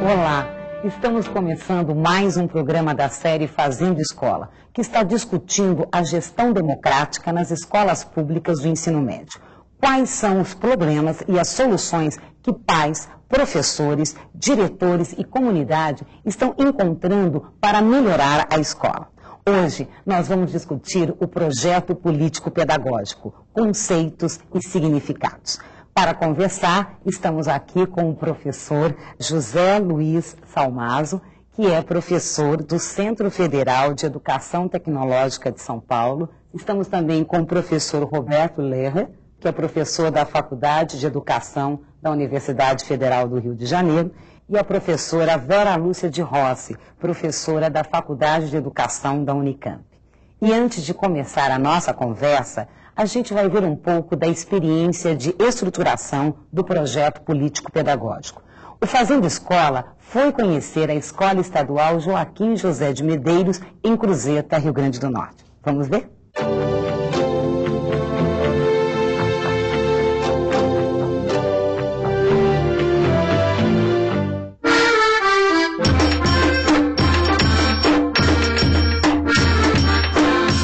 Olá, estamos começando mais um programa da série Fazendo Escola, que está discutindo a gestão democrática nas escolas públicas do ensino médio. Quais são os problemas e as soluções que pais, professores, diretores e comunidade estão encontrando para melhorar a escola? Hoje, nós vamos discutir o projeto político-pedagógico, conceitos e significados. Para conversar, estamos aqui com o professor José Luiz Salmazo, que é professor do Centro Federal de Educação Tecnológica de São Paulo. Estamos também com o professor Roberto Lerrer, que é professor da Faculdade de Educação da Universidade Federal do Rio de Janeiro, e a professora Vera Lúcia de Rossi, professora da Faculdade de Educação da Unicamp. E antes de começar a nossa conversa, a gente vai ver um pouco da experiência de estruturação do projeto político-pedagógico. O Fazendo Escola foi conhecer a Escola Estadual Joaquim José de Medeiros, em Cruzeta, Rio Grande do Norte. Vamos ver?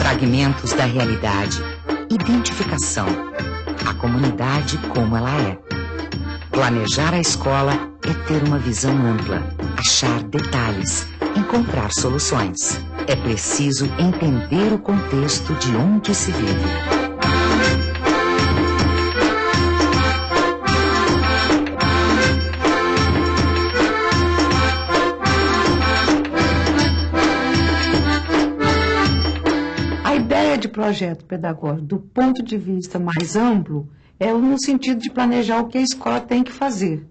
Fragmentos da realidade. Identificação. A comunidade como ela é. Planejar a escola é ter uma visão ampla, achar detalhes, encontrar soluções. É preciso entender o contexto de onde se vive. De projeto pedagógico do ponto de vista mais amplo é no sentido de planejar o que a escola tem que fazer.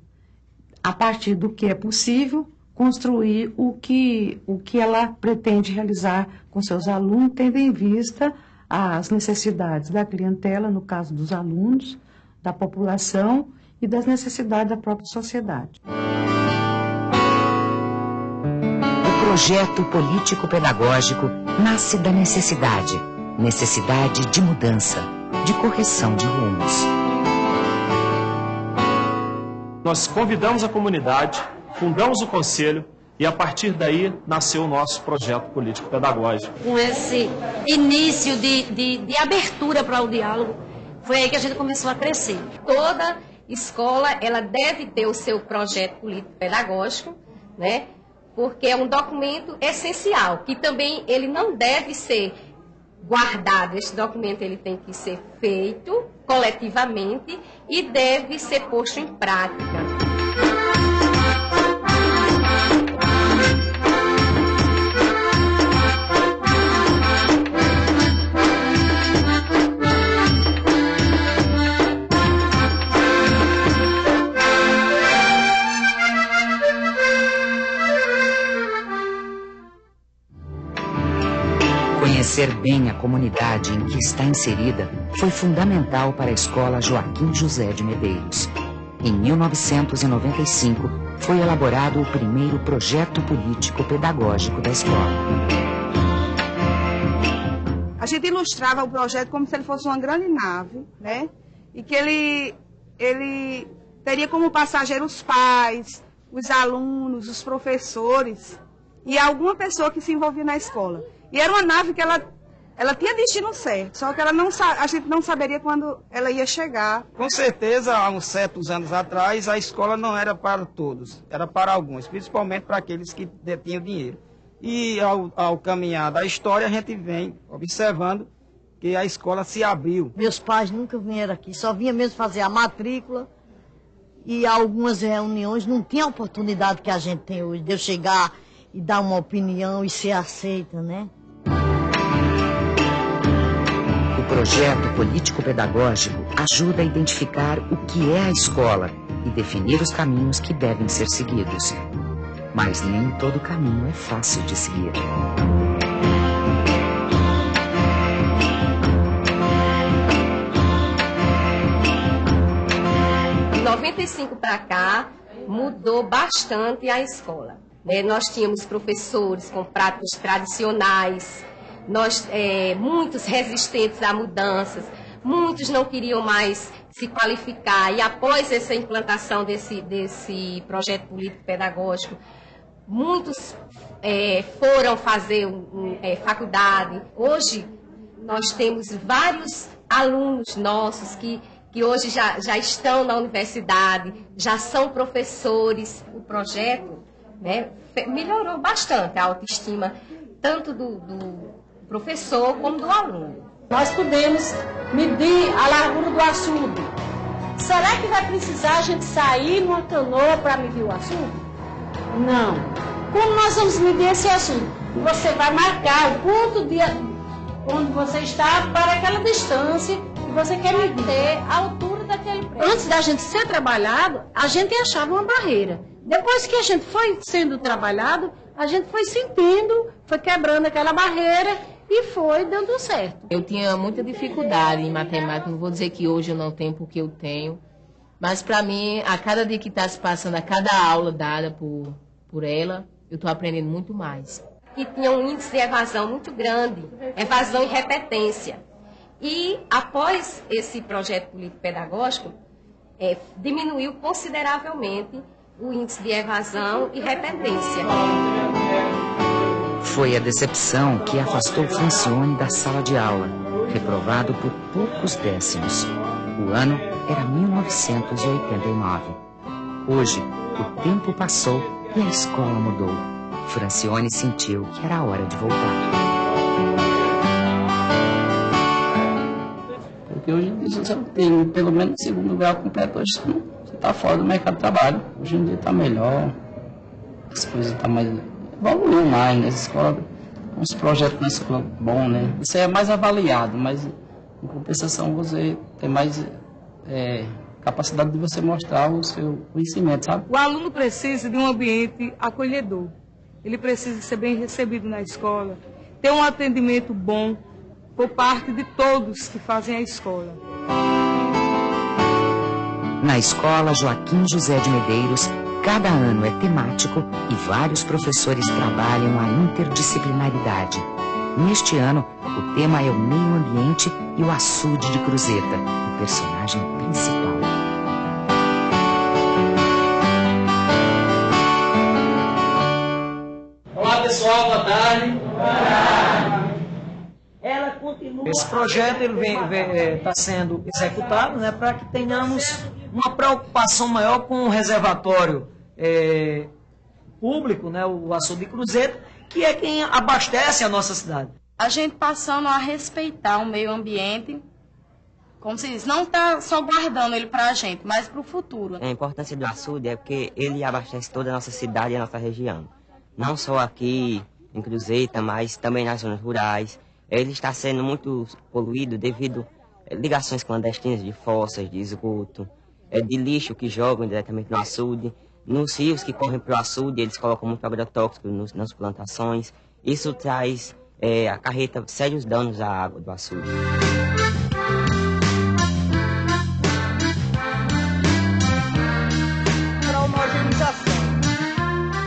A partir do que é possível, construir o que ela pretende realizar com seus alunos, tendo em vista as necessidades da clientela, no caso dos alunos, da população e das necessidades da própria sociedade. O projeto político-pedagógico nasce da necessidade de mudança, de correção de rumos. Nós convidamos a comunidade, fundamos o conselho e a partir daí nasceu o nosso projeto político-pedagógico. Com esse início de abertura para o diálogo, foi aí que a gente começou a crescer. Toda escola ela deve ter o seu projeto político-pedagógico, né? Porque é um documento essencial, que também ele não deve ser guardado. Este documento ele tem que ser feito coletivamente e deve ser posto em prática. Conhecer bem a comunidade em que está inserida foi fundamental para a Escola Joaquim José de Medeiros. Em 1995, foi elaborado o primeiro projeto político-pedagógico da escola. A gente ilustrava o projeto como se ele fosse uma grande nave, né? E que ele teria como passageiro os pais, os alunos, os professores e alguma pessoa que se envolvia na escola. E era uma nave que ela tinha destino certo, só que a gente não saberia quando ela ia chegar. Com certeza, há uns certos anos atrás, a escola não era para todos, era para alguns, principalmente para aqueles que detinham dinheiro. E ao caminhar da história, a gente vem observando que a escola se abriu. Meus pais nunca vieram aqui, só vinha mesmo fazer a matrícula e algumas reuniões não tinha a oportunidade que a gente tem hoje, de eu chegar e dar uma opinião e ser aceita, né? O projeto político-pedagógico ajuda a identificar o que é a escola e definir os caminhos que devem ser seguidos. Mas nem todo caminho é fácil de seguir. De 95 para cá, mudou bastante a escola. Nós tínhamos professores com pratos tradicionais, muitos resistentes a mudanças, muitos não queriam mais se qualificar, e após essa implantação desse projeto político-pedagógico, muitos foram fazer faculdade. Hoje, nós temos vários alunos nossos que hoje já estão na universidade, já são professores. O projeto, né, melhorou bastante a autoestima, tanto do professor como do aluno. Nós podemos medir a largura do açude. Será que vai precisar a gente sair numa canoa para medir o açude? Não. Como nós vamos medir esse açude? Você vai marcar o ponto onde você está para aquela distância que você quer medir a altura daquele prédio. Antes da gente ser trabalhado, a gente achava uma barreira. Depois que a gente foi sendo trabalhado, a gente foi sentindo, foi quebrando aquela barreira e foi dando certo. Eu tinha muita dificuldade em matemática, não vou dizer que hoje eu não tenho, porque eu tenho. Mas para mim, a cada dia que está se passando, a cada aula dada por ela, eu estou aprendendo muito mais. Que tinha um índice de evasão muito grande, evasão e repetência. E após esse projeto político-pedagógico, diminuiu consideravelmente o índice de evasão e repetência. Foi a decepção que afastou Francione da sala de aula, reprovado por poucos décimos. O ano era 1989. Hoje, o tempo passou e a escola mudou. Francione sentiu que era hora de voltar. Porque hoje em dia, se você não tem pelo menos segundo grau completo, hoje você está fora do mercado de trabalho. Hoje em dia está melhor, as coisas estão mais... evoluiu mais, né? Escola, uns projetos na escola bom, né? Você é mais avaliado, mas em compensação você tem mais capacidade de você mostrar o seu conhecimento, sabe? O aluno precisa de um ambiente acolhedor. Ele precisa ser bem recebido na escola, ter um atendimento bom por parte de todos que fazem a escola. Na escola Joaquim José de Medeiros, cada ano é temático e vários professores trabalham a interdisciplinaridade. Neste ano, o tema é o meio ambiente e o açude de Cruzeta, o personagem principal. Olá pessoal, boa tarde. Ela continua... Esse projeto está sendo executado, né, para que tenhamos uma preocupação maior com o reservatório público, né, o açude de Cruzeta, que é quem abastece a nossa cidade. A gente passando a respeitar o meio ambiente, como se diz, não está só guardando ele para a gente, mas para o futuro. A importância do açude é porque ele abastece toda a nossa cidade e a nossa região. Não só aqui em Cruzeta, mas também nas zonas rurais. Ele está sendo muito poluído devido a ligações clandestinas de fossas, de esgoto, de lixo que jogam diretamente no açude. Nos rios que correm para o açude, eles colocam muito agrotóxico nas plantações. Isso traz, acarreta sérios danos à água do açude.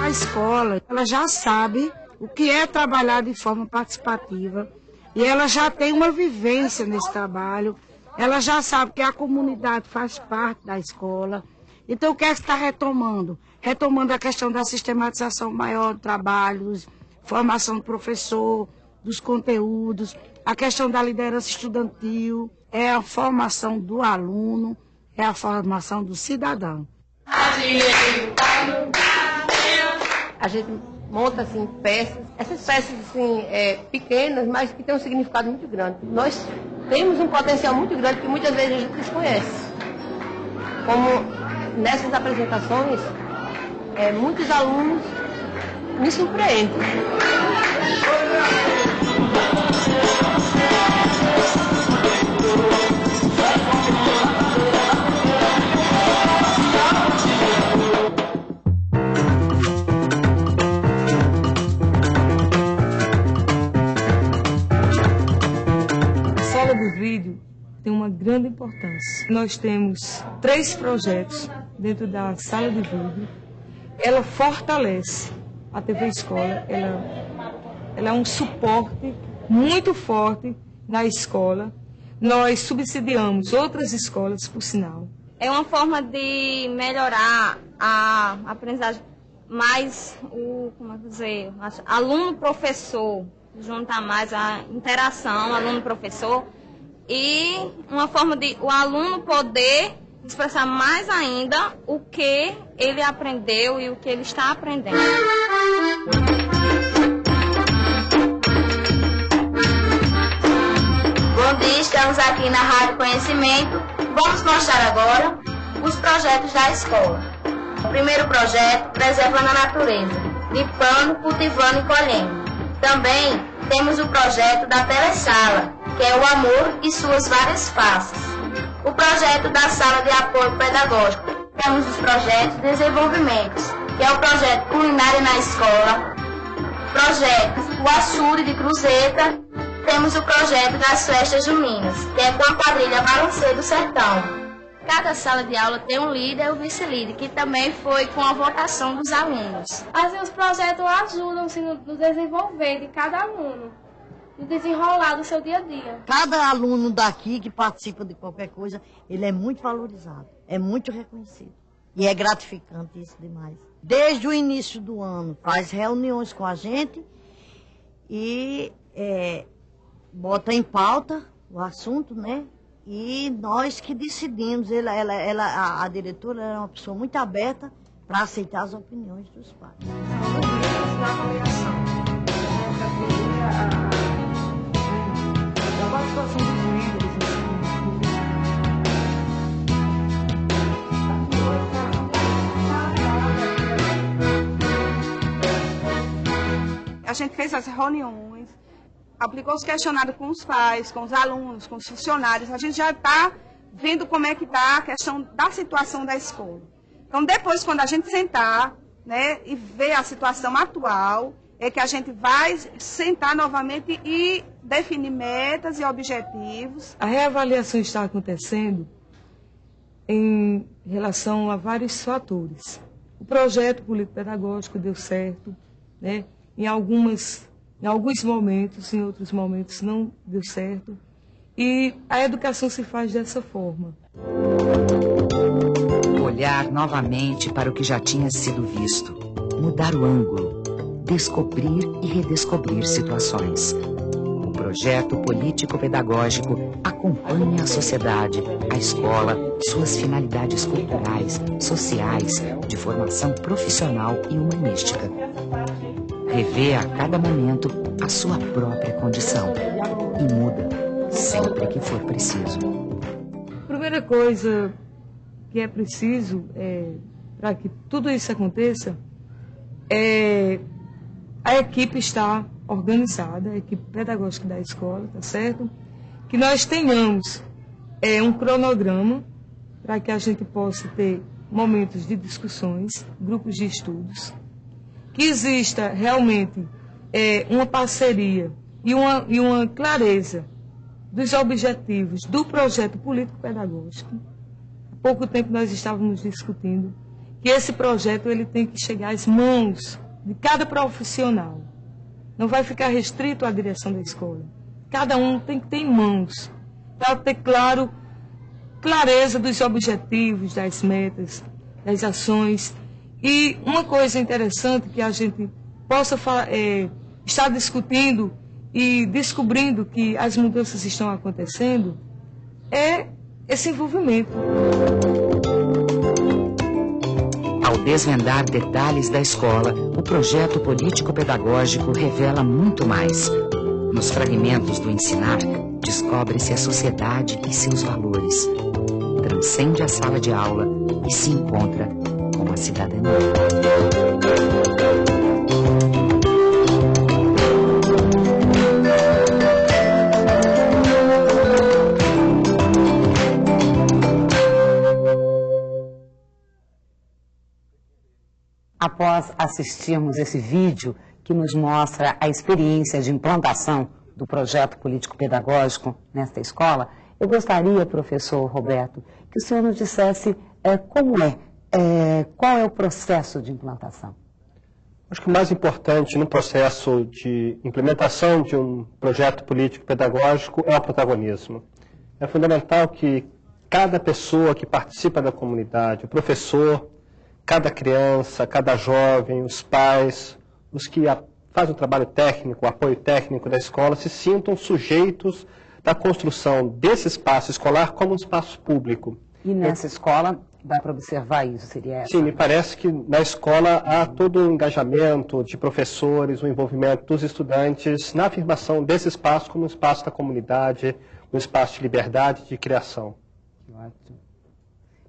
A escola, ela já sabe o que é trabalhar de forma participativa e ela já tem uma vivência nesse trabalho. Ela já sabe que a comunidade faz parte da escola. Então, o que é que está retomando? Retomando a questão da sistematização maior de trabalhos, formação do professor, dos conteúdos, a questão da liderança estudantil, é a formação do aluno, é a formação do cidadão. A gente monta assim peças, essas peças assim, pequenas, mas que têm um significado muito grande. Nós temos um potencial muito grande que muitas vezes a gente desconhece. Como nessas apresentações, muitos alunos me surpreendem. A sala do vídeo tem uma grande importância. Nós temos 3 projetos dentro da sala de vídeo. Ela fortalece a TV Escola, ela é um suporte muito forte na escola, nós subsidiamos outras escolas, por sinal. É uma forma de melhorar a aprendizagem, mais aluno-professor, juntar mais a interação aluno-professor, e uma forma de o aluno poder expressar mais ainda o que ele aprendeu e o que ele está aprendendo. Bom dia, estamos aqui na Rádio Conhecimento. Vamos mostrar agora os projetos da escola. O primeiro projeto, Preservando a Natureza, limpando, cultivando e colhendo. Também temos o projeto da Telesala, que é o amor e suas várias faces. O projeto da Sala de Apoio Pedagógico. Temos os projetos de desenvolvimento, que é o projeto Culinária na Escola, projeto O Açude de Cruzeta. Temos o projeto das Festas Juninas, que é com a quadrilha Balancê do Sertão. Cada sala de aula tem um líder e um vice-líder, que também foi com a votação dos alunos. Assim, os projetos ajudam-se no desenvolver de cada aluno, no desenrolar do seu dia a dia. Cada aluno daqui que participa de qualquer coisa, ele é muito valorizado, é muito reconhecido. E é gratificante isso demais. Desde o início do ano, faz reuniões com a gente e bota em pauta o assunto, né? E nós que decidimos. A diretora é uma pessoa muito aberta para aceitar as opiniões dos pais. A gente fez as reuniões, aplicou os questionários com os pais, com os alunos, com os funcionários. A gente já está vendo como é que está a questão da situação da escola. Então, depois, quando a gente sentar, né, e ver a situação atual, é que a gente vai sentar novamente e definir metas e objetivos. A reavaliação está acontecendo em relação a vários fatores. O projeto político-pedagógico deu certo, né? Em alguns momentos, em outros momentos não deu certo. E a educação se faz dessa forma. Olhar novamente para o que já tinha sido visto. Mudar o ângulo. Descobrir e redescobrir situações. O projeto político-pedagógico acompanha a sociedade, a escola, suas finalidades culturais, sociais, de formação profissional e humanística. Revê a cada momento a sua própria condição e muda sempre que for preciso. A primeira coisa que é preciso para que tudo isso aconteça é a equipe estar organizada, a equipe pedagógica da escola, tá certo? Que nós tenhamos um cronograma para que a gente possa ter momentos de discussões, grupos de estudos, que exista realmente uma parceria e uma clareza dos objetivos do projeto político-pedagógico. Há pouco tempo nós estávamos discutindo que esse projeto ele tem que chegar às mãos de cada profissional. Não vai ficar restrito à direção da escola. Cada um tem que ter em mãos, para ter clareza dos objetivos, das metas, das ações. E uma coisa interessante que a gente possa estar discutindo e descobrindo que as mudanças estão acontecendo é esse envolvimento. Ao desvendar detalhes da escola, o projeto político-pedagógico revela muito mais. Nos fragmentos do ensinar, descobre-se a sociedade e seus valores. Transcende a sala de aula e se encontra com a cidadania. Após assistirmos esse vídeo que nos mostra a experiência de implantação do projeto político-pedagógico nesta escola, eu gostaria, professor Roberto, que o senhor nos dissesse qual é o processo de implantação. Acho que o mais importante no processo de implementação de um projeto político-pedagógico é o protagonismo. É fundamental que cada pessoa que participa da comunidade, o professor, cada criança, cada jovem, os pais, os que fazem o trabalho técnico, o apoio técnico da escola, se sintam sujeitos da construção desse espaço escolar como um espaço público. E nessa escola, dá para observar isso, seria essa? Sim, me parece que na escola há todo um engajamento de professores, o envolvimento dos estudantes na afirmação desse espaço como um espaço da comunidade, um espaço de liberdade, de criação. Que ótimo.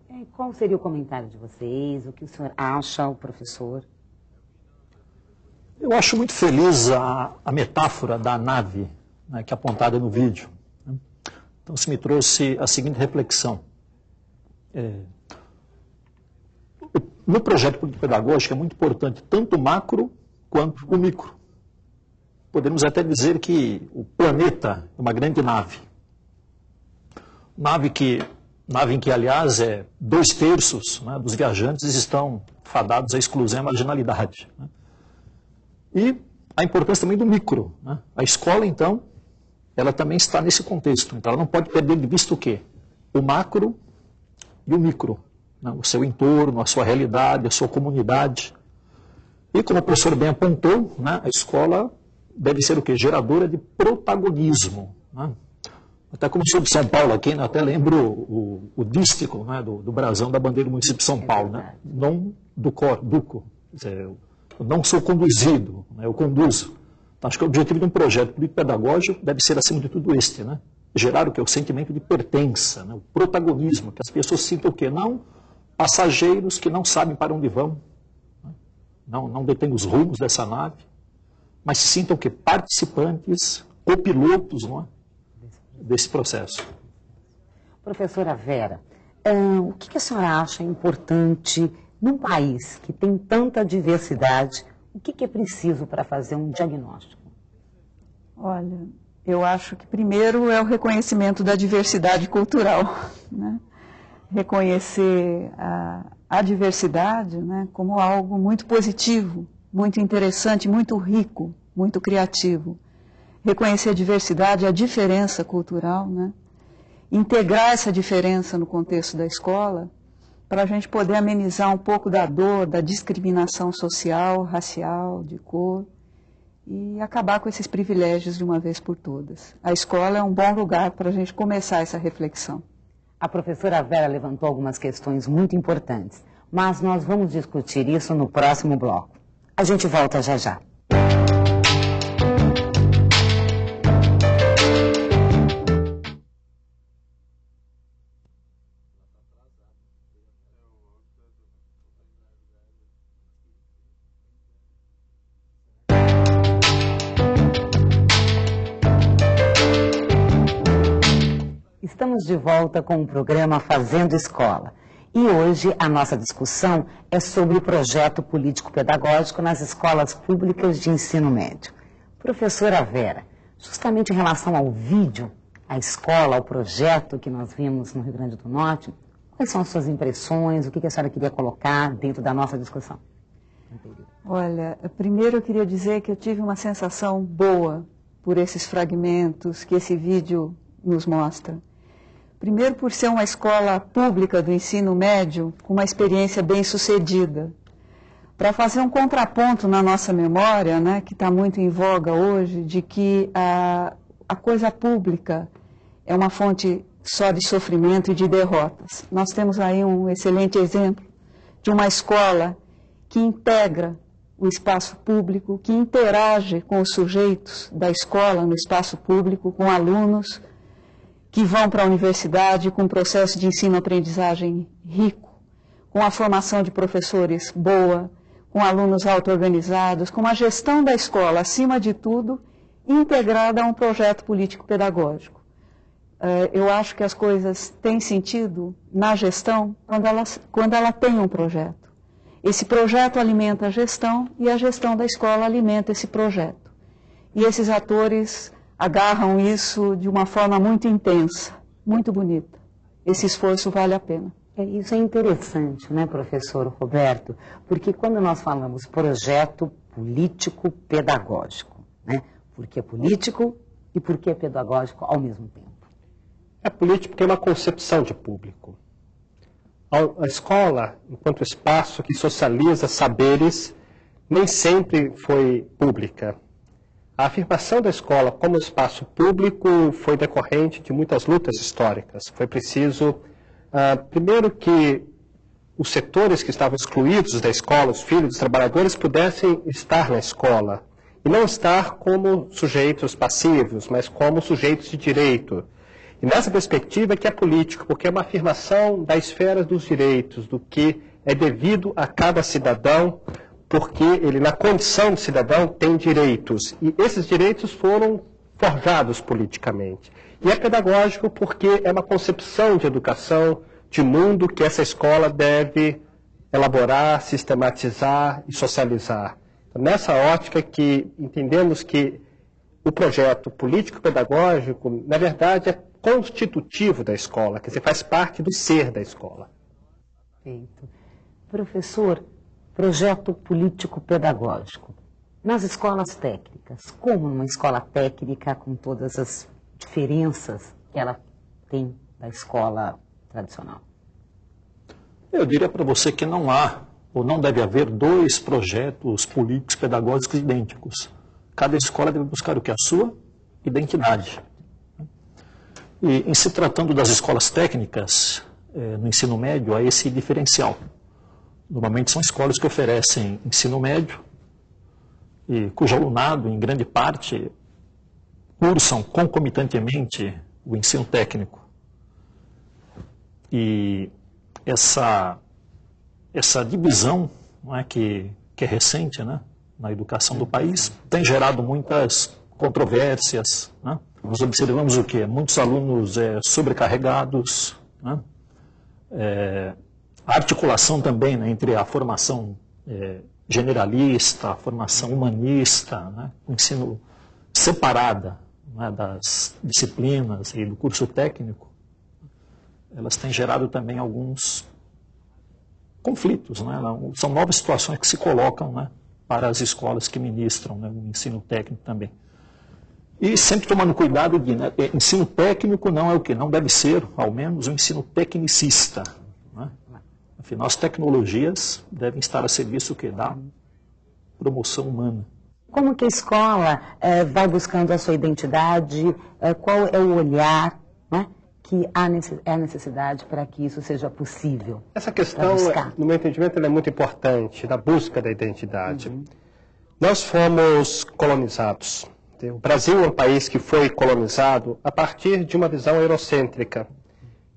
E qual seria o comentário de vocês? O que o senhor acha, o professor? Eu acho muito feliz a metáfora da nave, né, que é apontada no vídeo. Né? Então, isso me trouxe a seguinte reflexão. No projeto político-pedagógico é muito importante tanto o macro quanto o micro. Podemos até dizer que o planeta é uma grande nave. Nave em que, aliás, 2/3, né, dos viajantes estão fadados à exclusão e à marginalidade. Né? E a importância também do micro. Né? A escola, então, ela também está nesse contexto. Então, ela não pode perder de vista o quê? O macro e o micro. Né? O seu entorno, a sua realidade, a sua comunidade. E, como o professor bem apontou, né, a escola deve ser o quê? Geradora de protagonismo. Né? Até como sou de São Paulo aqui, né, até lembro o dístico, né, do brasão da bandeira do município de São Paulo. Né? Não duco. Quer dizer, eu não sou conduzido, né, eu conduzo. Então, acho que o objetivo de um projeto político-pedagógico deve ser, acima de tudo, este, né? Gerar o que? O sentimento de pertença, né? O protagonismo, que as pessoas sintam o quê? Não passageiros que não sabem para onde vão, né? não detêm os rumos dessa nave, mas se sintam o quê? Participantes, copilotos, não é? Desse processo. Professora Vera, o que a senhora acha importante num país que tem tanta diversidade? O que é preciso para fazer um diagnóstico? Olha, eu acho que primeiro é o reconhecimento da diversidade cultural, né? Reconhecer a diversidade, né, como algo muito positivo, muito interessante, muito rico, muito criativo. Reconhecer a diversidade, a diferença cultural, né? Integrar essa diferença no contexto da escola, para a gente poder amenizar um pouco da dor, da discriminação social, racial, de cor, e acabar com esses privilégios de uma vez por todas. A escola é um bom lugar para a gente começar essa reflexão. A professora Vera levantou algumas questões muito importantes, mas nós vamos discutir isso no próximo bloco. A gente volta já já. Estamos de volta com o programa Fazendo Escola. E hoje a nossa discussão é sobre o projeto político-pedagógico nas escolas públicas de ensino médio. Professora Vera, justamente em relação ao vídeo, à escola, ao projeto que nós vimos no Rio Grande do Norte, quais são as suas impressões, o que a senhora queria colocar dentro da nossa discussão? Olha, primeiro eu queria dizer que eu tive uma sensação boa por esses fragmentos que esse vídeo nos mostra. Primeiro, por ser uma escola pública do ensino médio com uma experiência bem-sucedida. Para fazer um contraponto na nossa memória, né, que está muito em voga hoje, de que a coisa pública é uma fonte só de sofrimento e de derrotas. Nós temos aí um excelente exemplo de uma escola que integra o espaço público, que interage com os sujeitos da escola no espaço público, com alunos que vão para a universidade com um processo de ensino-aprendizagem rico, com a formação de professores boa, com alunos auto-organizados, com a gestão da escola, acima de tudo, integrada a um projeto político-pedagógico. Eu acho que as coisas têm sentido na gestão quando ela tem um projeto. Esse projeto alimenta a gestão e a gestão da escola alimenta esse projeto. E esses atores agarram isso de uma forma muito intensa, muito bonita. Esse esforço vale a pena. Isso é interessante, né, professor Roberto? Porque quando nós falamos projeto político-pedagógico, né? Porque é político e porque é pedagógico ao mesmo tempo. A política tem uma concepção de público. A escola, enquanto espaço que socializa saberes, nem sempre foi pública. A afirmação da escola como espaço público foi decorrente de muitas lutas históricas. Foi preciso, primeiro, que os setores que estavam excluídos da escola, os filhos dos trabalhadores, pudessem estar na escola. E não estar como sujeitos passivos, mas como sujeitos de direito. E nessa perspectiva é que é político, porque é uma afirmação da esfera dos direitos, do que é devido a cada cidadão, porque ele, na condição de cidadão, tem direitos. E esses direitos foram forjados politicamente. E é pedagógico porque é uma concepção de educação, de mundo, que essa escola deve elaborar, sistematizar e socializar. Então, nessa ótica que entendemos que o projeto político-pedagógico, na verdade, é constitutivo da escola, quer dizer, faz parte do ser da escola. Perfeito. Professor, projeto político-pedagógico. Nas escolas técnicas, como numa escola técnica, com todas as diferenças que ela tem da escola tradicional? Eu diria para você que não há, ou não deve haver, dois projetos políticos pedagógicos idênticos. Cada escola deve buscar o que é a sua identidade. E em se tratando das escolas técnicas, no ensino médio, há esse diferencial. Normalmente são escolas que oferecem ensino médio, e cujo alunado, em grande parte, cursam concomitantemente o ensino técnico. E essa divisão, não é, que é recente, né, na educação do país, tem gerado muitas controvérsias. Né? Nós observamos o quê? Muitos alunos sobrecarregados, né? A articulação também, né, entre a formação generalista, a formação humanista, né, o ensino separada, né, das disciplinas e do curso técnico, elas têm gerado também alguns conflitos, né? São novas situações que se colocam, né, para as escolas que ministram, né, o ensino técnico também. E sempre tomando cuidado de, né, ensino técnico não é o quê? Não deve ser, ao menos, um ensino tecnicista. Né? Afinal, as tecnologias devem estar a serviço o quê? Da promoção humana. Como que a escola vai buscando a sua identidade, qual é o olhar, né, que há necessidade para que isso seja possível? Essa questão, no meu entendimento, ela é muito importante, da busca da identidade. Nós fomos colonizados. O Brasil é um país que foi colonizado a partir de uma visão eurocêntrica,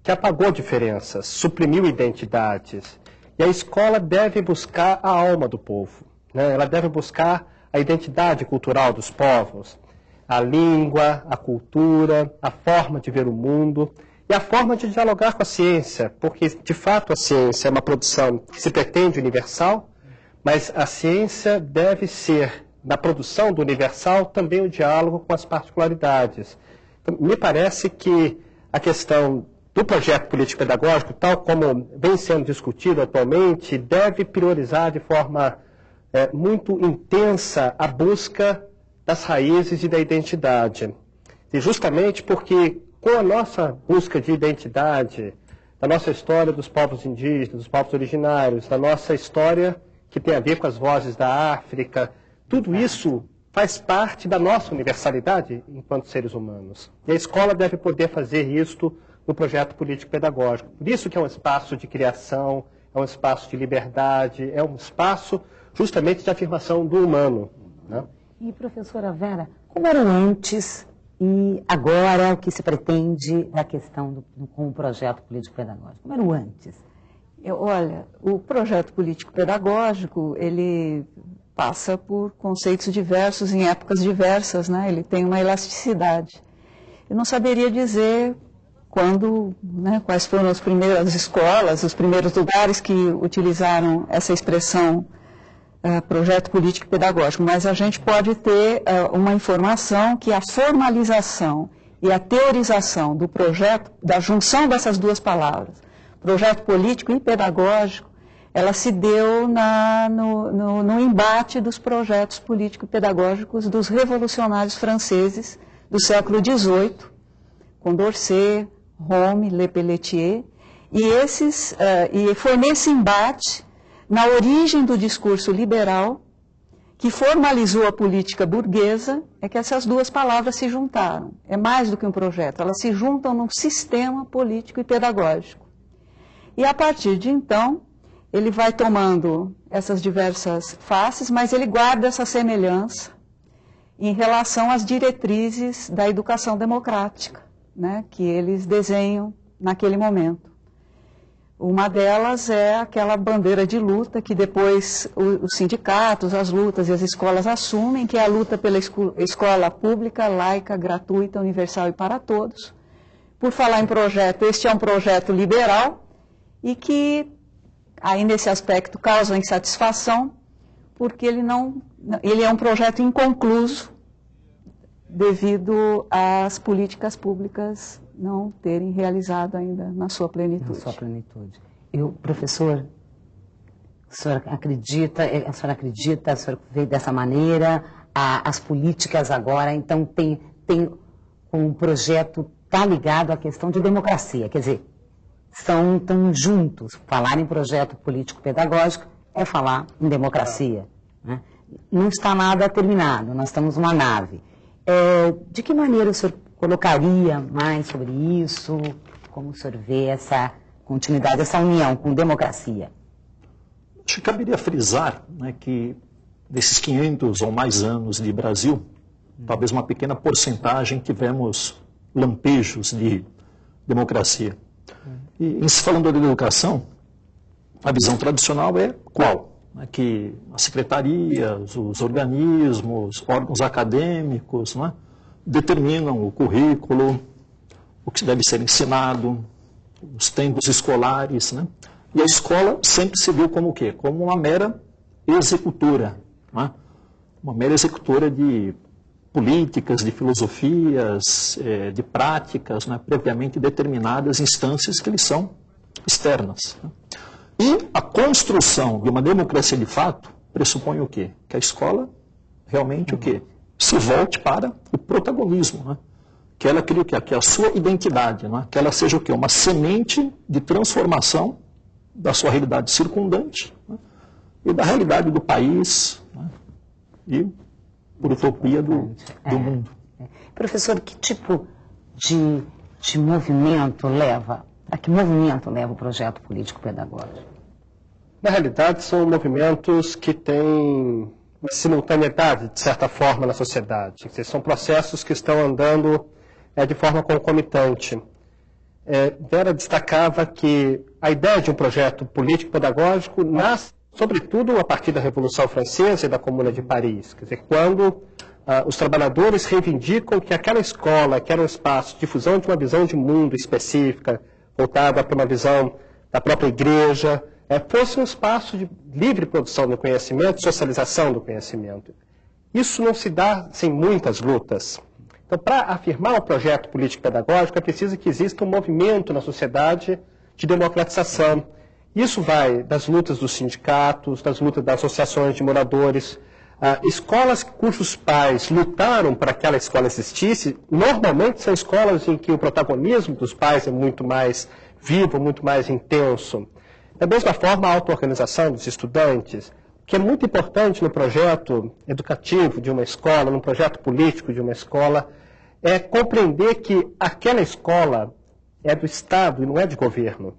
que apagou diferenças, suprimiu identidades. E a escola deve buscar a alma do povo, né? Ela deve buscar a identidade cultural dos povos, a língua, a cultura, a forma de ver o mundo e a forma de dialogar com a ciência, porque, de fato, a ciência é uma produção que se pretende universal, mas a ciência deve ser, na produção do universal, também o diálogo com as particularidades. Então, me parece que a questão do projeto político-pedagógico, tal como vem sendo discutido atualmente, deve priorizar de forma muito intensa a busca das raízes e da identidade. E justamente porque, com a nossa busca de identidade, da nossa história dos povos indígenas, dos povos originários, da nossa história que tem a ver com as vozes da África, tudo isso faz parte da nossa universalidade enquanto seres humanos. E a escola deve poder fazer isto no projeto político-pedagógico. Por isso que é um espaço de criação, é um espaço de liberdade, é um espaço justamente de afirmação do humano. Né? E, professora Vera, como era antes e agora o que se pretende da questão com o projeto político-pedagógico? Como era o antes? Olha, o projeto político-pedagógico, ele passa por conceitos diversos em épocas diversas, né? Ele tem uma elasticidade. Eu não saberia dizer quando, né, quais foram as primeiras escolas, os primeiros lugares que utilizaram essa expressão projeto político-pedagógico, mas a gente pode ter uma informação que a formalização e a teorização do projeto, da junção dessas duas palavras, projeto político e pedagógico, ela se deu no embate dos projetos político-pedagógicos dos revolucionários franceses do século XVIII, Condorcet, Home, Lepelletier, e foi nesse embate, na origem do discurso liberal, que formalizou a política burguesa, é que essas duas palavras se juntaram. É mais do que um projeto, elas se juntam num sistema político e pedagógico. E a partir de então, ele vai tomando essas diversas faces, mas ele guarda essa semelhança em relação às diretrizes da educação democrática, né, que eles desenham naquele momento. Uma delas é aquela bandeira de luta que depois os sindicatos, as lutas e as escolas assumem, que é a luta pela escola pública, laica, gratuita, universal e para todos. Por falar em projeto, este é um projeto liberal e que, aí nesse aspecto, causa insatisfação, porque ele é um projeto inconcluso devido às políticas públicas não terem realizado ainda na sua plenitude. Na sua plenitude. Professor, a senhora acredita, a senhora veio dessa maneira, as políticas agora, então tem um projeto, está ligado à questão de democracia, quer dizer, estão juntos. Falar em projeto político-pedagógico é falar em democracia, né? Não está nada terminado, nós estamos numa nave. De que maneira o senhor colocaria mais sobre isso? Como o senhor vê essa continuidade, essa união com democracia? Acho que caberia frisar, né, que desses 500 ou mais anos de Brasil, talvez uma pequena porcentagem tivemos lampejos de democracia. E em se falando da educação, a visão tradicional é qual? Que as secretarias, os organismos, órgãos acadêmicos, né, determinam o currículo, o que deve ser ensinado, os tempos escolares, né? E a escola sempre se viu como o quê? Como uma mera executora, né? Uma mera executora de políticas, de filosofias, de práticas, né, previamente determinadas instâncias que lhes são externas, né? E a construção de uma democracia de fato pressupõe o quê? Que a escola realmente o quê? Se volte para o protagonismo, né? Que ela crie o quê? Que a sua identidade, né? Que ela seja o quê? Uma semente de transformação da sua realidade circundante, né? E da realidade do país, né? E por utopia do mundo. Professor, que tipo de movimento leva? A que movimento leva o projeto político-pedagógico? Na realidade, são movimentos que têm uma simultaneidade, de certa forma, na sociedade. Quer dizer, são processos que estão andando de forma concomitante. Vera destacava que a ideia de um projeto político-pedagógico nasce, sobretudo, a partir da Revolução Francesa e da Comuna de Paris. Quer dizer, quando os trabalhadores reivindicam que aquela escola, que era um espaço de difusão de uma visão de mundo específica, voltada para uma visão da própria igreja, fosse um espaço de livre produção do conhecimento, socialização do conhecimento. Isso não se dá sem muitas lutas. Então, para afirmar um projeto político-pedagógico, é preciso que exista um movimento na sociedade de democratização. Isso vai das lutas dos sindicatos, das lutas das associações de moradores. Escolas cujos pais lutaram para que aquela escola existisse, normalmente são escolas em que o protagonismo dos pais é muito mais vivo, muito mais intenso. Da mesma forma, a auto-organização dos estudantes, que é muito importante no projeto educativo de uma escola, no projeto político de uma escola, é compreender que aquela escola é do Estado e não é de governo.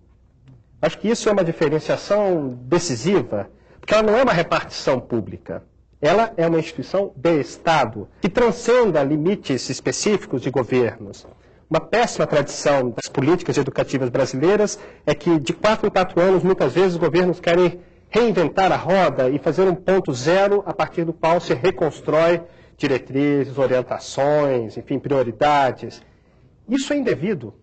Acho que isso é uma diferenciação decisiva, porque ela não é uma repartição pública. Ela é uma instituição de Estado, que transcenda limites específicos de governos. Uma péssima tradição das políticas educativas brasileiras é que, de 4 em 4 anos, muitas vezes os governos querem reinventar a roda e fazer um ponto zero a partir do qual se reconstrói diretrizes, orientações, enfim, prioridades. Isso é indevido.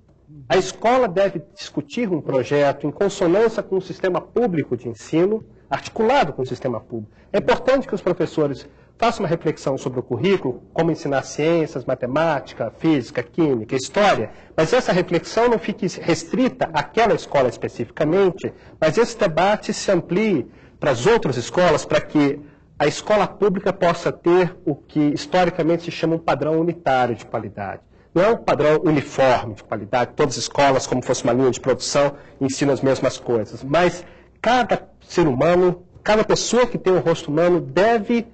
A escola deve discutir um projeto em consonância com o sistema público de ensino, articulado com o sistema público. É importante que os professores façam uma reflexão sobre o currículo, como ensinar ciências, matemática, física, química, história, mas essa reflexão não fique restrita àquela escola especificamente, mas esse debate se amplie para as outras escolas, para que a escola pública possa ter o que historicamente se chama um padrão unitário de qualidade. Não é um padrão uniforme de qualidade, todas as escolas, como fosse uma linha de produção, ensinam as mesmas coisas. Mas cada ser humano, cada pessoa que tem um rosto humano deve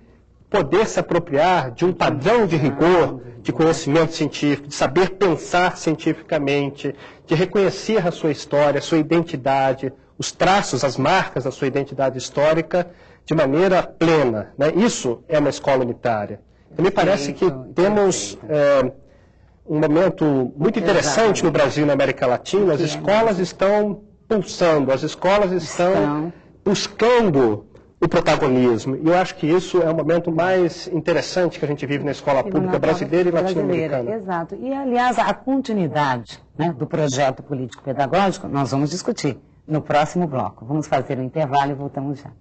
poder se apropriar de um padrão de rigor, de conhecimento científico, de saber pensar cientificamente, de reconhecer a sua história, a sua identidade, os traços, as marcas da sua identidade histórica de maneira plena, né? Isso é uma escola unitária. Me parece que temos um momento muito interessante no Brasil e na América Latina. As escolas estão pulsando, as escolas estão buscando o protagonismo. E eu acho que isso é o momento mais interessante que a gente vive na escola pública brasileira e latino-americana. Exato. E, aliás, a continuidade, né, do projeto político-pedagógico nós vamos discutir no próximo bloco. Vamos fazer um intervalo e voltamos já.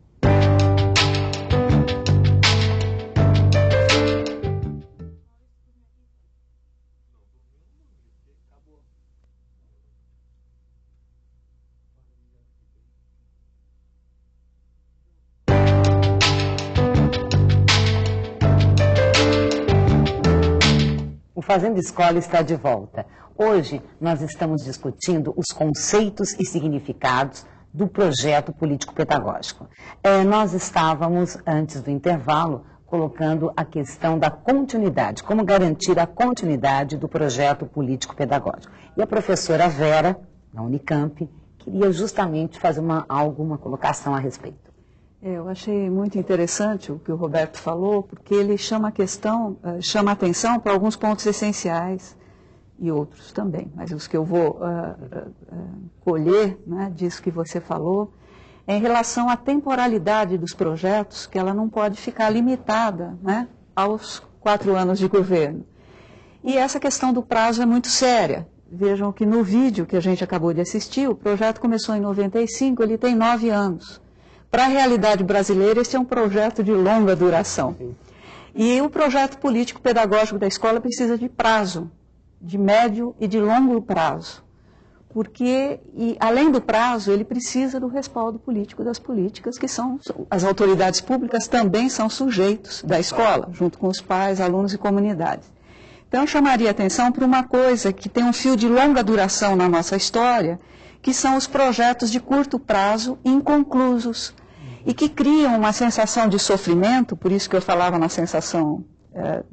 O Fazendo Escola está de volta. Hoje nós estamos discutindo os conceitos e significados do projeto político-pedagógico. Nós estávamos, antes do intervalo, colocando a questão da continuidade, como garantir a continuidade do projeto político-pedagógico. E a professora Vera, da Unicamp, queria justamente fazer alguma colocação a respeito. Eu achei muito interessante o que o Roberto falou, porque ele chama a atenção para alguns pontos essenciais e outros também. Mas os que eu vou colher, né, disso que você falou, é em relação à temporalidade dos projetos, que ela não pode ficar limitada, né, aos 4 anos de governo. E essa questão do prazo é muito séria. Vejam que no vídeo que a gente acabou de assistir, o projeto começou em 95, ele tem 9 anos. Para a realidade brasileira, esse é um projeto de longa duração. E o projeto político-pedagógico da escola precisa de prazo, de médio e de longo prazo. Porque, além do prazo, ele precisa do respaldo político das políticas, que são, as autoridades públicas também são sujeitos da escola, junto com os pais, alunos e comunidades. Então, eu chamaria a atenção para uma coisa que tem um fio de longa duração na nossa história, que são os projetos de curto prazo inconclusos, e que criam uma sensação de sofrimento, por isso que eu falava na sensação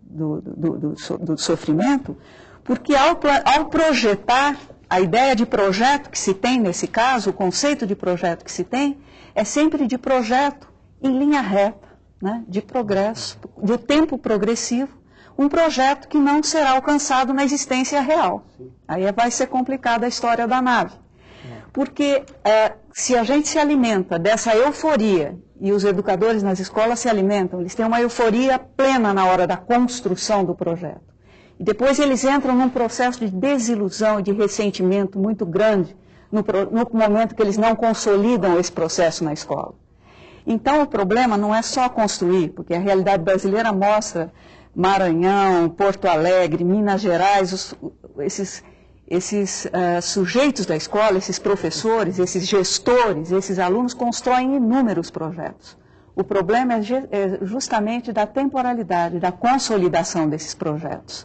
do sofrimento, porque ao projetar, a ideia de projeto que se tem nesse caso, o conceito de projeto que se tem, é sempre de projeto em linha reta, né, de progresso, de tempo progressivo, um projeto que não será alcançado na existência real. Aí vai ser complicada a história da nave. Porque se a gente se alimenta dessa euforia, e os educadores nas escolas se alimentam, eles têm uma euforia plena na hora da construção do projeto. E depois eles entram num processo de desilusão e de ressentimento muito grande no momento que eles não consolidam esse processo na escola. Então o problema não é só construir, porque a realidade brasileira mostra Maranhão, Porto Alegre, Minas Gerais, esses sujeitos da escola, esses professores, esses gestores, esses alunos constroem inúmeros projetos. O problema é justamente da temporalidade, da consolidação desses projetos.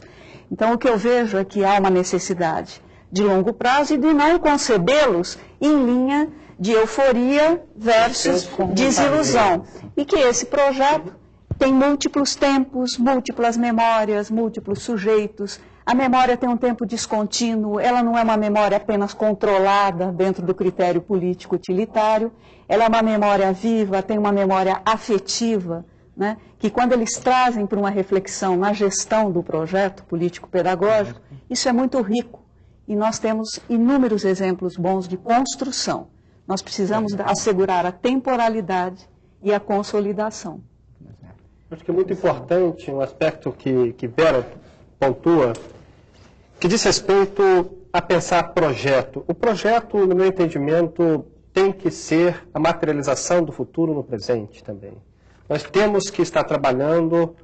Então, o que eu vejo é que há uma necessidade de longo prazo e de não concebê-los em linha de euforia versus desilusão. E que esse projeto tem múltiplos tempos, múltiplas memórias, múltiplos sujeitos. A memória tem um tempo descontínuo, ela não é uma memória apenas controlada dentro do critério político utilitário, ela é uma memória viva, tem uma memória afetiva, né, que quando eles trazem para uma reflexão na gestão do projeto político-pedagógico, isso é muito rico. E nós temos inúmeros exemplos bons de construção. Nós precisamos assegurar a temporalidade e a consolidação. Acho que é muito importante um aspecto que Vera pontua, que diz respeito a pensar projeto. O projeto, no meu entendimento, tem que ser a materialização do futuro no presente também. Nós temos que estar trabalhando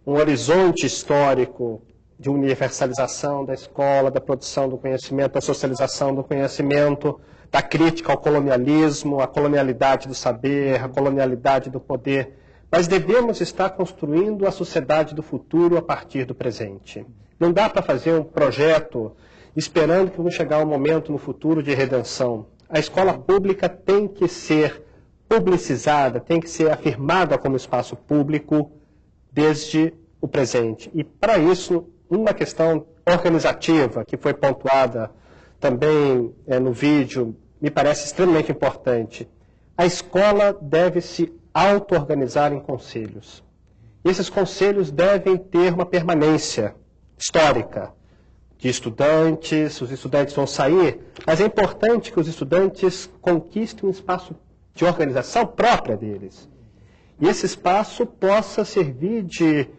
um horizonte histórico de universalização da escola, da produção do conhecimento, da socialização do conhecimento, da crítica ao colonialismo, à colonialidade do saber, à colonialidade do poder. Mas devemos estar construindo a sociedade do futuro a partir do presente. Não dá para fazer um projeto esperando que vai chegar um momento no futuro de redenção. A escola pública tem que ser publicizada, tem que ser afirmada como espaço público desde o presente. E, para isso, uma questão organizativa, que foi pontuada também no vídeo, me parece extremamente importante. A escola deve se auto-organizar em conselhos. Esses conselhos devem ter uma permanência histórica de estudantes, os estudantes vão sair, mas é importante que os estudantes conquistem um espaço de organização própria deles. E esse espaço possa servir de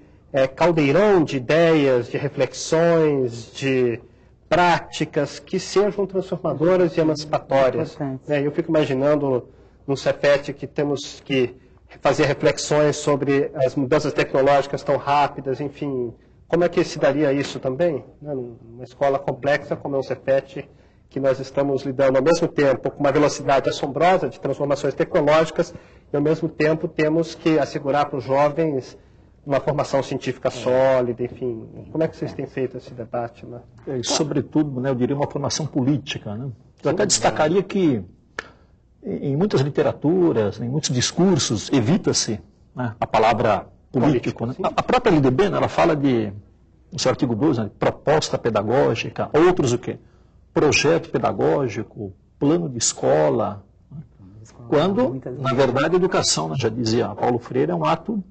caldeirão de ideias, de reflexões, de práticas que sejam transformadoras e emancipatórias. Eu fico imaginando no Cefet que temos que fazer reflexões sobre as mudanças tecnológicas tão rápidas, enfim, como é que se daria isso também? Numa escola complexa como é o Cefet, que nós estamos lidando ao mesmo tempo com uma velocidade assombrosa de transformações tecnológicas e ao mesmo tempo temos que assegurar para os jovens uma formação científica sólida, enfim. Como é que vocês têm feito esse debate? Né? E, sobretudo, né, eu diria uma formação política. Né? Eu até destacaria que em muitas literaturas, em muitos discursos, evita-se, né, a palavra político. Né? A própria LDB, né, ela fala de, no seu artigo 2, né, proposta pedagógica, outros o quê? Projeto pedagógico, plano de escola. Né? Quando, na verdade, a educação, né, já dizia Paulo Freire, é um ato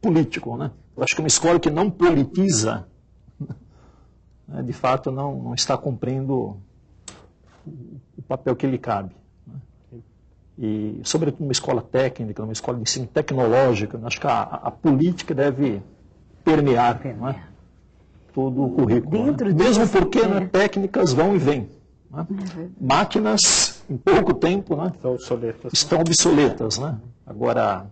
político. Né? Eu acho que uma escola que não politiza, né, de fato, não está cumprindo o papel que lhe cabe. E, sobretudo, uma escola técnica, uma escola de ensino tecnológico, acho que a política deve permear, não é? Todo o currículo. Né? Mesmo porque técnicas vão e vêm. Né? Máquinas, em pouco tempo, né, estão obsoletas. Né? Agora,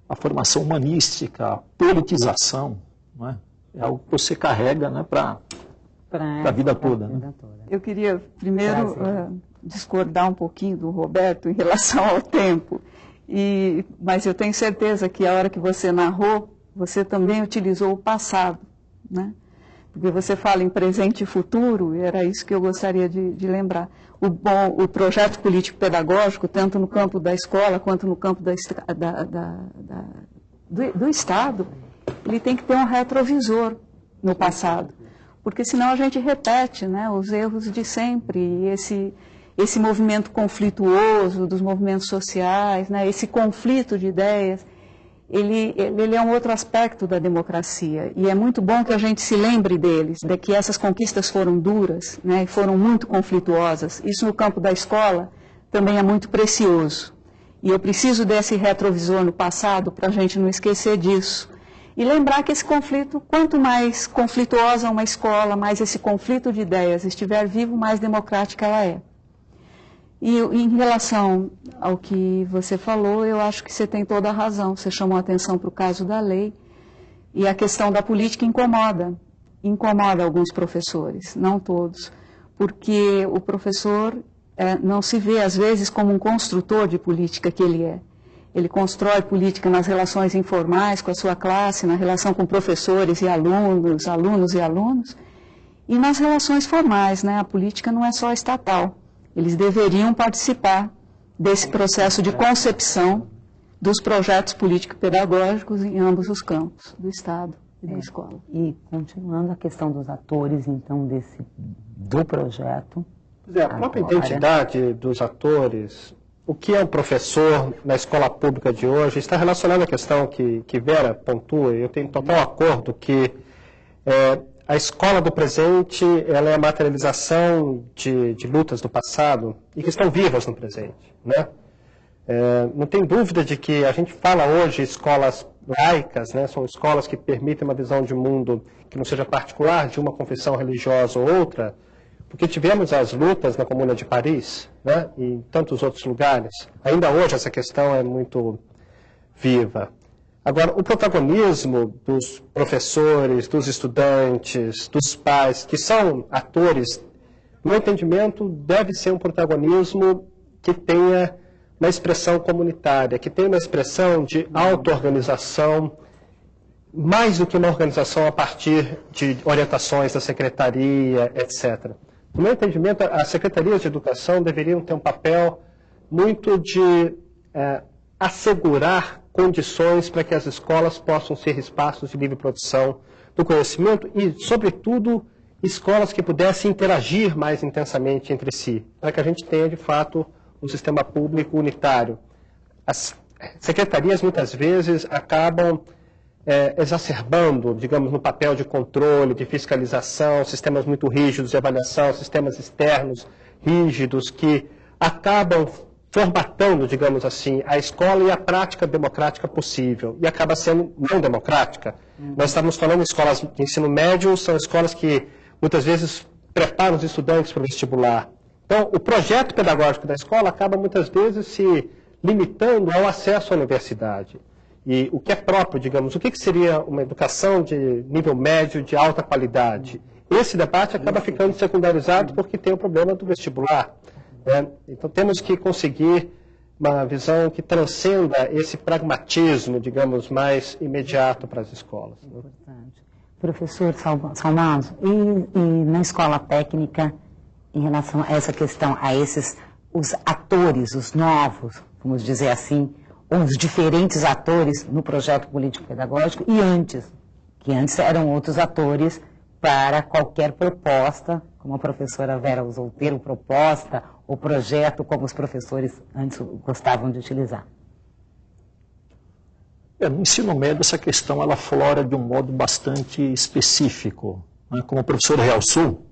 a formação humanística, a politização, né, é algo que você carrega, né, para a vida toda. Né? Eu queria, primeiro, discordar um pouquinho do Roberto em relação ao tempo. Mas eu tenho certeza que a hora que você narrou, você também utilizou o passado, né? Porque você fala em presente e futuro, e era isso que eu gostaria de lembrar. O projeto político-pedagógico, tanto no campo da escola quanto no campo do Estado, ele tem que ter um retrovisor no passado. Porque senão a gente repete, né, os erros de sempre, e esse movimento conflituoso dos movimentos sociais, né, esse conflito de ideias, ele é um outro aspecto da democracia. E é muito bom que a gente se lembre deles, de que essas conquistas foram duras, né, e foram muito conflituosas. Isso no campo da escola também é muito precioso. E eu preciso desse retrovisor no passado para a gente não esquecer disso. E lembrar que esse conflito, quanto mais conflituosa uma escola, mais esse conflito de ideias estiver vivo, mais democrática ela é. E em relação ao que você falou, eu acho que você tem toda a razão. Você chamou a atenção para o caso da lei. E a questão da política incomoda. Incomoda alguns professores, não todos. Porque o professor não se vê, às vezes, como um construtor de política que ele é. Ele constrói política nas relações informais com a sua classe, na relação com professores e alunos, alunos e alunos, e nas relações formais, né? A política não é só estatal. Eles deveriam participar desse processo de concepção dos projetos político-pedagógicos em ambos os campos, do Estado e da escola. E continuando a questão dos atores, então, do projeto. A própria identidade dos atores, o que é um professor na escola pública de hoje, está relacionado à questão que Vera pontua, e eu tenho total acordo que a escola do presente ela é a materialização de lutas do passado e que estão vivas no presente. Né? Não tem dúvida de que a gente fala hoje escolas laicas, né? São escolas que permitem uma visão de mundo que não seja particular de uma confissão religiosa ou outra, porque tivemos as lutas na Comuna de Paris, né, e em tantos outros lugares. Ainda hoje essa questão é muito viva. Agora, o protagonismo dos professores, dos estudantes, dos pais, que são atores, no meu entendimento, deve ser um protagonismo que tenha uma expressão comunitária, que tenha uma expressão de auto-organização mais do que uma organização a partir de orientações da secretaria, etc. No meu entendimento, as secretarias de educação deveriam ter um papel muito de assegurar condições para que as escolas possam ser espaços de livre produção do conhecimento e, sobretudo, escolas que pudessem interagir mais intensamente entre si, para que a gente tenha, de fato, um sistema público unitário. As secretarias, muitas vezes, acabam exacerbando, digamos, no papel de controle, de fiscalização, sistemas muito rígidos de avaliação, sistemas externos rígidos que acabam formatando, digamos assim, a escola e a prática democrática possível, e acaba sendo não democrática. Nós estamos falando de escolas de ensino médio, são escolas que muitas vezes preparam os estudantes para o vestibular. Então, o projeto pedagógico da escola acaba muitas vezes se limitando ao acesso à universidade. E o que é próprio, digamos, o que seria uma educação de nível médio, de alta qualidade? Esse debate acaba ficando secundarizado porque tem o problema do vestibular. Então, temos que conseguir uma visão que transcenda esse pragmatismo, digamos, mais imediato para as escolas. Importante. Professor Salmazo, e na escola técnica, em relação a essa questão, a esses, os atores, os novos, vamos dizer assim, os diferentes atores no projeto político-pedagógico e antes, que antes eram outros atores para qualquer proposta, como a professora Vera usou o termo proposta, ou projeto, como os professores antes gostavam de utilizar. No ensino médio, essa questão ela flora de um modo bastante específico. Como o professor realçou,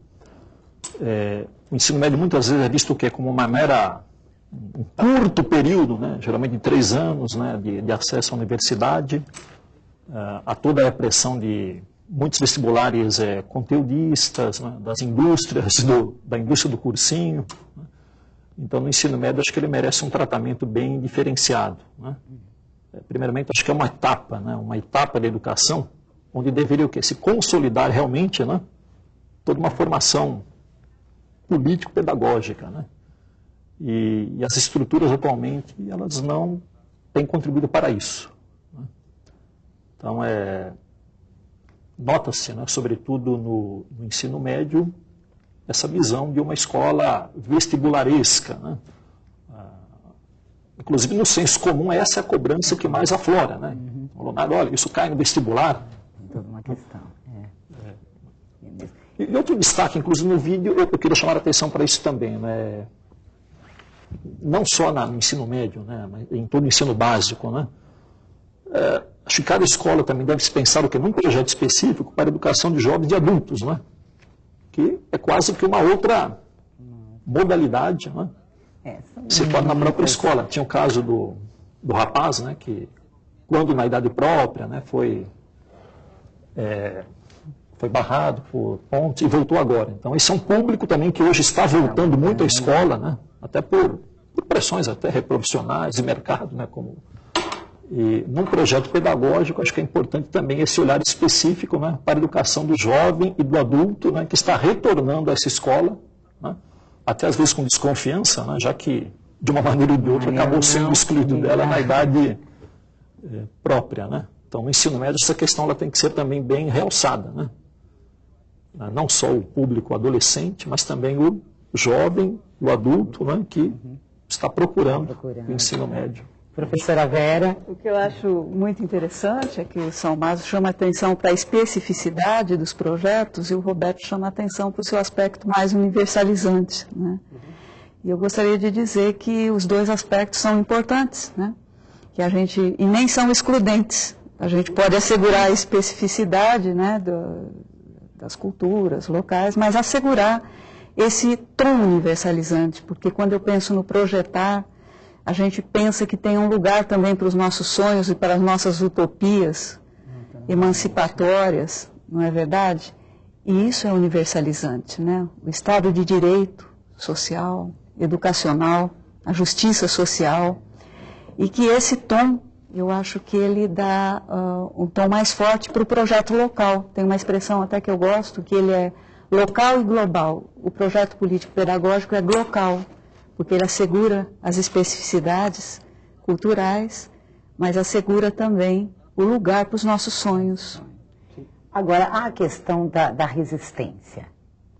o ensino médio muitas vezes é visto como uma mera, um curto período, geralmente de 3 anos, de acesso à universidade, a toda a pressão de muitos vestibulares conteudistas, das indústrias, da indústria do cursinho. Então, no ensino médio, acho que ele merece um tratamento bem diferenciado. Primeiramente, acho que é uma etapa da educação, onde deveria o quê? Se consolidar realmente toda uma formação político-pedagógica. E as estruturas, atualmente, elas não têm contribuído para isso. Então, nota-se, sobretudo no ensino médio, essa visão de uma escola vestibularesca. Inclusive, no senso comum, essa é a cobrança que mais aflora. Olha, isso cai no vestibular. Toda uma questão. E outro destaque, inclusive no vídeo, eu queria chamar a atenção para isso também. Não só no ensino médio, mas em todo o ensino básico. Acho que cada escola também deve se pensar num projeto específico para a educação de jovens e adultos, que é quase que uma outra modalidade, se torna na própria escola. Tinha o caso do rapaz, que quando na idade própria foi barrado por pontos e voltou agora. Então esse é um público também que hoje está voltando muito à escola, até por pressões até reprofissionais de mercado, E num projeto pedagógico, acho que é importante também esse olhar específico para a educação do jovem e do adulto, que está retornando a essa escola, até às vezes com desconfiança, já que, de uma maneira ou de outra, acabou sendo excluído dela na idade própria. Então, no ensino médio, essa questão ela tem que ser também bem realçada. Não só o público adolescente, mas também o jovem, o adulto, que está procurando o ensino médio. Professora Vera. O que eu acho muito interessante é que o Salmazo chama a atenção para a especificidade dos projetos e o Roberto chama a atenção para o seu aspecto mais universalizante. E eu gostaria de dizer que os dois aspectos são importantes, que a gente, e nem são excludentes. A gente pode assegurar a especificidade das culturas locais, mas assegurar esse tom universalizante, porque quando eu penso no projetar, a gente pensa que tem um lugar também para os nossos sonhos e para as nossas utopias emancipatórias, não é verdade? E isso é universalizante, O Estado de Direito social, educacional, a justiça social, e que esse tom, eu acho que ele dá um tom mais forte para o projeto local. Tem uma expressão até que eu gosto, que ele é local e global. O projeto político-pedagógico é local, porque ele assegura as especificidades culturais, mas assegura também o lugar para os nossos sonhos. Agora, há a questão da resistência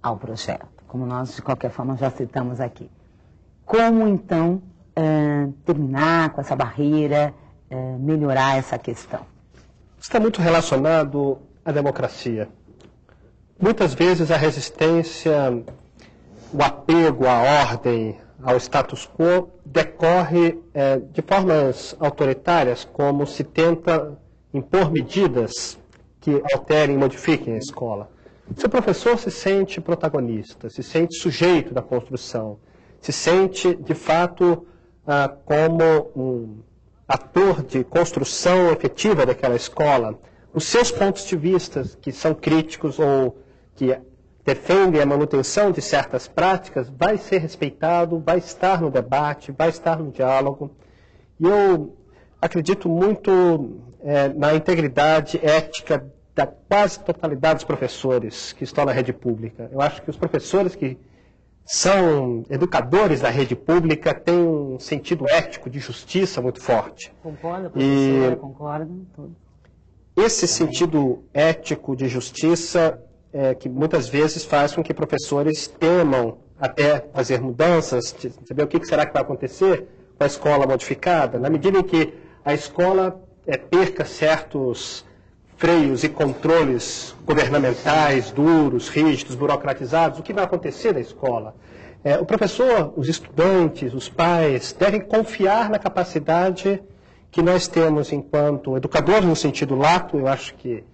ao projeto, como nós, de qualquer forma, já citamos aqui. Como, então, terminar com essa barreira, melhorar essa questão? Está muito relacionado à democracia. Muitas vezes a resistência, o apego à ordem, ao status quo, decorre de formas autoritárias, como se tenta impor medidas que alterem e modifiquem a escola. Se o professor se sente protagonista, se sente sujeito da construção, se sente, de fato, como um ator de construção efetiva daquela escola, os seus pontos de vista, que são críticos ou que defendem a manutenção de certas práticas, vai ser respeitado, vai estar no debate, vai estar no diálogo. E eu acredito muito na integridade ética da quase totalidade dos professores que estão na rede pública. Eu acho que os professores que são educadores da rede pública têm um sentido ético de justiça muito forte. Concorda, professora? Concorda? Esse sentido ético de justiça que muitas vezes faz com que professores temam até fazer mudanças, de saber o que será que vai acontecer com a escola modificada, na medida em que a escola perca certos freios e controles governamentais duros, rígidos, burocratizados, o que vai acontecer na escola? O professor, os estudantes, os pais devem confiar na capacidade que nós temos enquanto educadores no sentido lato. Eu acho que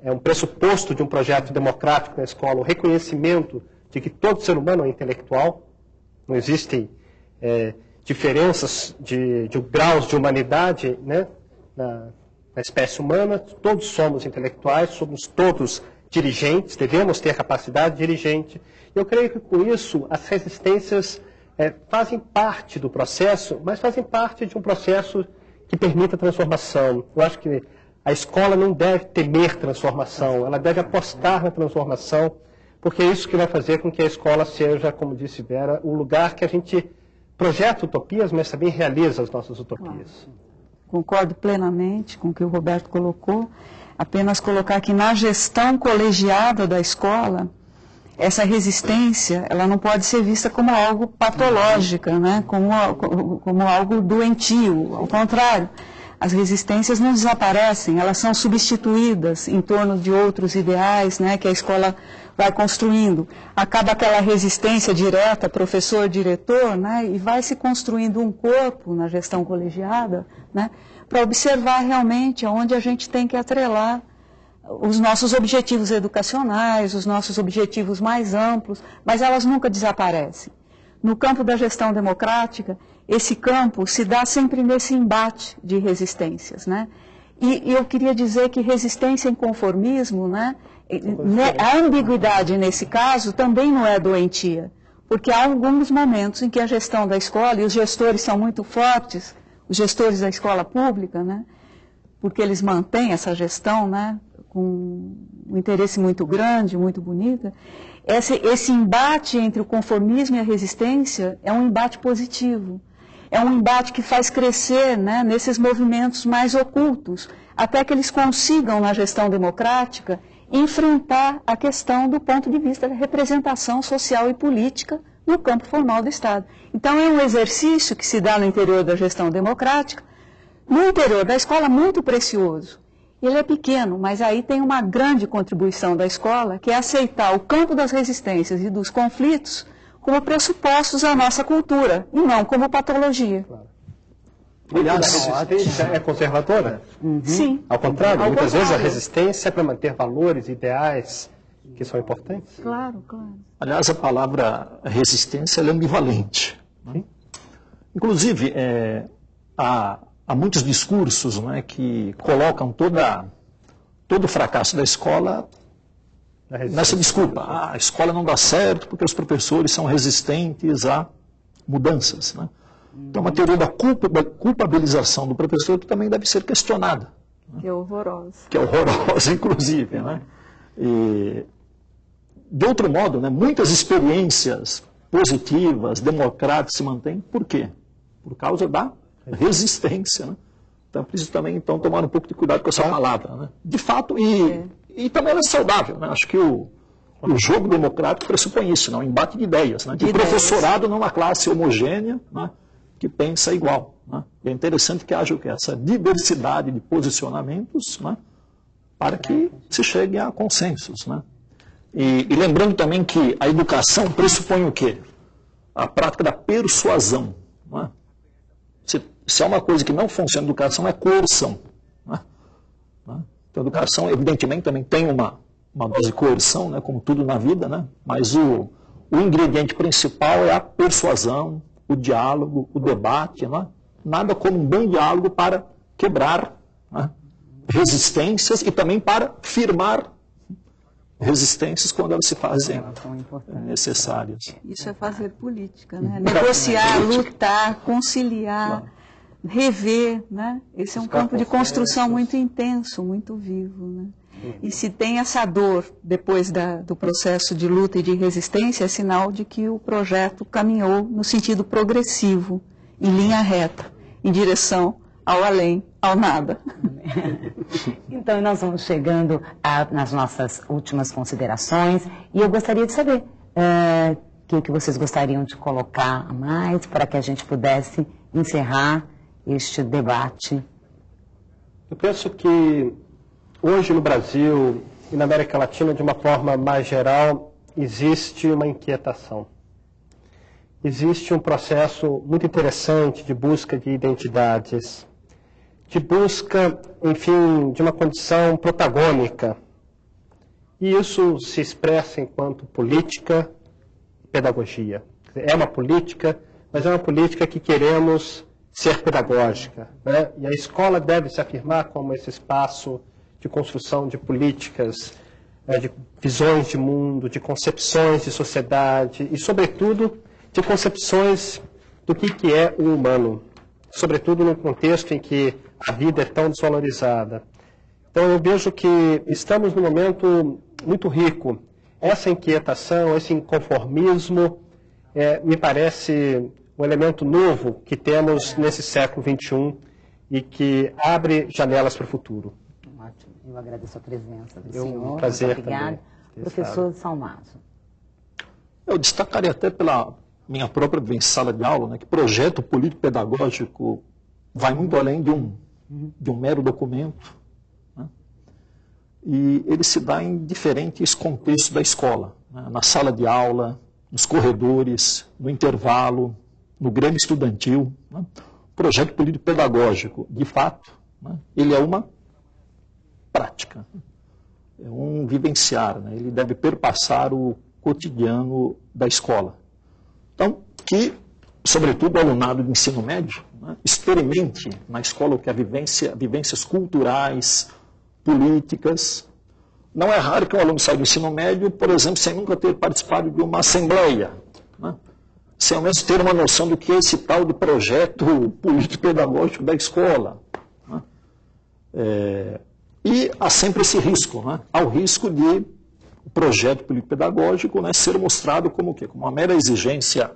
é um pressuposto de um projeto democrático na escola, o reconhecimento de que todo ser humano é intelectual, não existem diferenças de graus de humanidade, né, na espécie humana. Todos somos intelectuais, somos todos dirigentes, devemos ter capacidade dirigente. Eu creio que com isso as resistências fazem parte do processo, mas fazem parte de um processo que permita a transformação. Eu acho que a escola não deve temer transformação, ela deve apostar na transformação, porque é isso que vai fazer com que a escola seja, como disse Vera, o lugar que a gente projeta utopias, mas também realiza as nossas utopias. Concordo plenamente com o que o Roberto colocou. Apenas colocar que na gestão colegiada da escola, essa resistência, ela não pode ser vista como algo patológico, né? como algo doentio. Ao contrário, as resistências não desaparecem, elas são substituídas em torno de outros ideais, né, que a escola vai construindo. Acaba aquela resistência direta, professor-diretor, né, e vai se construindo um corpo na gestão colegiada, né, para observar realmente aonde a gente tem que atrelar os nossos objetivos educacionais, os nossos objetivos mais amplos, mas elas nunca desaparecem. No campo da gestão democrática, esse campo se dá sempre nesse embate de resistências, né? E eu queria dizer que resistência e conformismo, né? A ambiguidade nesse caso também não é doentia, porque há alguns momentos em que a gestão da escola, e os gestores são muito fortes, os gestores da escola pública, né? Porque eles mantêm essa gestão, né, com um interesse muito grande, muito bonita. Esse embate entre o conformismo e a resistência é um embate positivo. É um embate que faz crescer, né, nesses movimentos mais ocultos, até que eles consigam, na gestão democrática, enfrentar a questão do ponto de vista da representação social e política no campo formal do Estado. Então, é um exercício que se dá no interior da gestão democrática, no interior da escola, muito precioso. Ele é pequeno, mas aí tem uma grande contribuição da escola, que é aceitar o campo das resistências e dos conflitos como pressupostos à nossa cultura, e não como patologia. Aliás, a resistência é conservadora? Sim. Ao contrário, muitas vezes a resistência é para manter valores, ideais que são importantes. Claro, claro. Aliás, a palavra resistência ela é ambivalente. Né? Inclusive, há muitos discursos, né, que colocam todo o fracasso da escola nessa desculpa. A escola não dá certo porque os professores são resistentes a mudanças. Né? Então, uma teoria da culpabilização do professor que também deve ser questionada. Né? Que é horrorosa. Que é horrorosa, inclusive. Né? E, de outro modo, né, muitas experiências positivas, democráticas se mantêm. Por quê? Por causa da resistência. Né? Então, preciso também então, tomar um pouco de cuidado com essa palavra. Né? De fato, e também ela é saudável. Né? Acho que o jogo democrático pressupõe isso, um embate de ideias. Né? De professorado numa classe homogênea, né? Que pensa igual. Né? É interessante que haja essa diversidade de posicionamentos, né? Para que se chegue a consensos. Né? E lembrando também que a educação pressupõe o quê? A prática da persuasão. Né? Se há uma coisa que não funciona na educação, é coerção. Né? Então, a educação, evidentemente, também tem uma dose de coerção, né? Como tudo na vida, né? Mas o ingrediente principal é a persuasão, o diálogo, o debate. Né? Nada como um bom diálogo para quebrar, né? Resistências e também para firmar resistências quando elas se fazem necessárias. Isso é fazer política, né? Negociar, lutar, conciliar, rever, né? Esse é um campo de construção muito intenso, muito vivo, né? E se tem essa dor depois do processo de luta e de resistência, é sinal de que o projeto caminhou no sentido progressivo, em linha reta, em direção ao além, ao nada. Então, nós vamos chegando nas nossas últimas considerações e eu gostaria de saber o que vocês gostariam de colocar a mais para que a gente pudesse encerrar este debate. Eu penso que hoje no Brasil e na América Latina, de uma forma mais geral, existe uma inquietação. Existe um processo muito interessante de busca de identidades, de busca, enfim, de uma condição protagônica. E isso se expressa enquanto política e pedagogia. É uma política, mas é uma política que queremos ser pedagógica, né? E a escola deve se afirmar como esse espaço de construção de políticas, de visões de mundo, de concepções de sociedade e, sobretudo, de concepções do que é o humano, sobretudo num contexto em que a vida é tão desvalorizada. Então eu vejo que estamos num momento muito rico. Essa inquietação, esse inconformismo, me parece um elemento novo que temos nesse século XXI e que abre janelas para o futuro. Ótimo. Eu agradeço a presença do Um senhor. prazer Muito obrigada. Professor Salmazo. Eu destacaria até pela minha própria vivência em sala de aula, né, que projeto político-pedagógico vai muito além de um mero documento, né, e ele se dá em diferentes contextos da escola, né, na sala de aula, nos corredores, no intervalo, no grêmio estudantil. Né. Projeto político-pedagógico, de fato, né, ele é uma prática, é um vivenciar, né, ele deve perpassar o cotidiano da escola. Então, que, sobretudo, o alunado de ensino médio, né, experimente na escola o que é vivências culturais, políticas. Não é raro que um aluno saia do ensino médio, por exemplo, sem nunca ter participado de uma assembleia, né, sem ao menos ter uma noção do que é esse tal de projeto político-pedagógico da escola. Né. E há sempre esse risco, né, há o risco de o projeto político-pedagógico, né, ser mostrado como o quê? Como uma mera exigência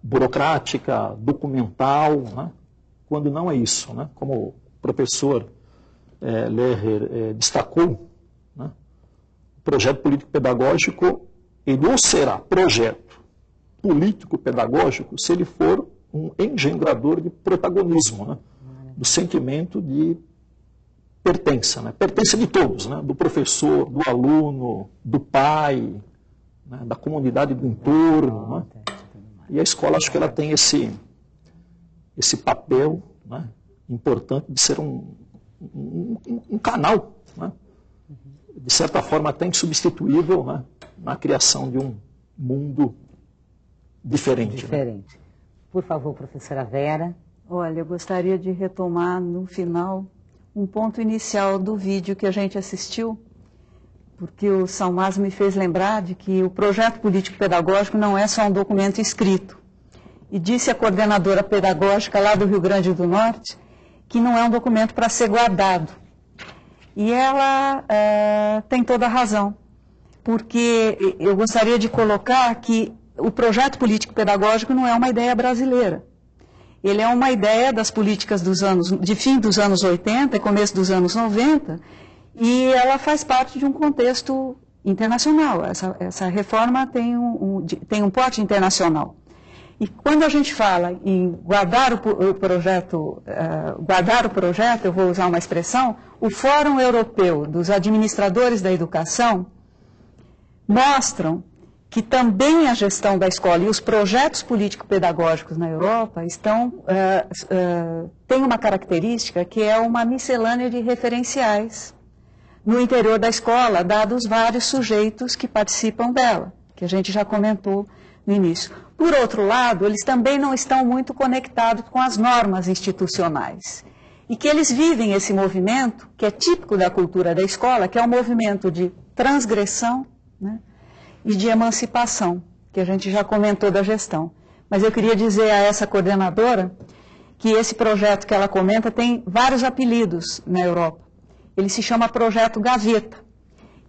burocrática, documental, né, quando não é isso. Né, como o professor Lerrer destacou, né, o projeto político-pedagógico, ele ou será projeto político-pedagógico se ele for um engendrador de protagonismo, né, do sentimento de pertença, né? Pertença de todos, né? Do professor, do aluno, do pai, né? Da comunidade do entorno. Né? E a escola, acho que ela tem esse papel, né, importante de ser um canal, né, de certa forma até insubstituível, né, na criação de um mundo diferente. Né? Por favor, professora Vera. Olha, eu gostaria de retomar no final um ponto inicial do vídeo que a gente assistiu, porque o Salmazo me fez lembrar de que o projeto político-pedagógico não é só um documento escrito. E disse a coordenadora pedagógica lá do Rio Grande do Norte que não é um documento para ser guardado. E ela tem toda a razão, porque eu gostaria de colocar que o projeto político-pedagógico não é uma ideia brasileira. Ele é uma ideia das políticas de fim dos anos 80 e começo dos anos 90, e ela faz parte de um contexto internacional. Essa reforma tem um porte internacional. E quando a gente fala em guardar o projeto, eu vou usar uma expressão, o Fórum Europeu dos Administradores da Educação mostram que também a gestão da escola e os projetos político-pedagógicos na Europa têm uma característica que é uma miscelânea de referenciais no interior da escola, dados vários sujeitos que participam dela, que a gente já comentou no início. Por outro lado, eles também não estão muito conectados com as normas institucionais. E que eles vivem esse movimento, que é típico da cultura da escola, que é um movimento de transgressão, né, e de emancipação, que a gente já comentou da gestão. Mas eu queria dizer a essa coordenadora que esse projeto que ela comenta tem vários apelidos na Europa. Ele se chama Projeto Gaveta,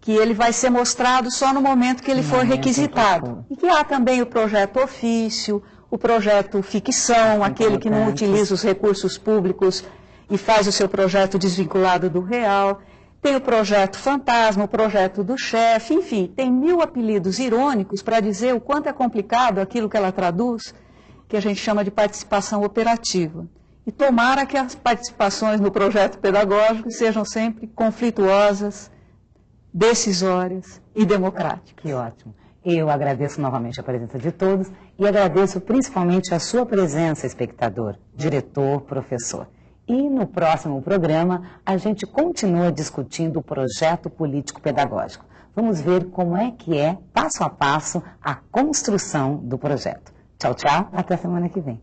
que ele vai ser mostrado só no momento que ele for requisitado. E que há também o projeto ofício, o projeto ficção, aquele que não utiliza os recursos públicos e faz o seu projeto desvinculado do real. Tem o projeto fantasma, o projeto do chefe, enfim, tem 1000 apelidos irônicos para dizer o quanto é complicado aquilo que ela traduz, que a gente chama de participação operativa. E tomara que as participações no projeto pedagógico sejam sempre conflituosas, decisórias e democráticas. Que ótimo. Eu agradeço novamente a presença de todos e agradeço principalmente a sua presença, espectador, diretor, professor. E no próximo programa a gente continua discutindo o projeto político-pedagógico. Vamos ver como é que é, passo a passo, a construção do projeto. Tchau, tchau. Até semana que vem.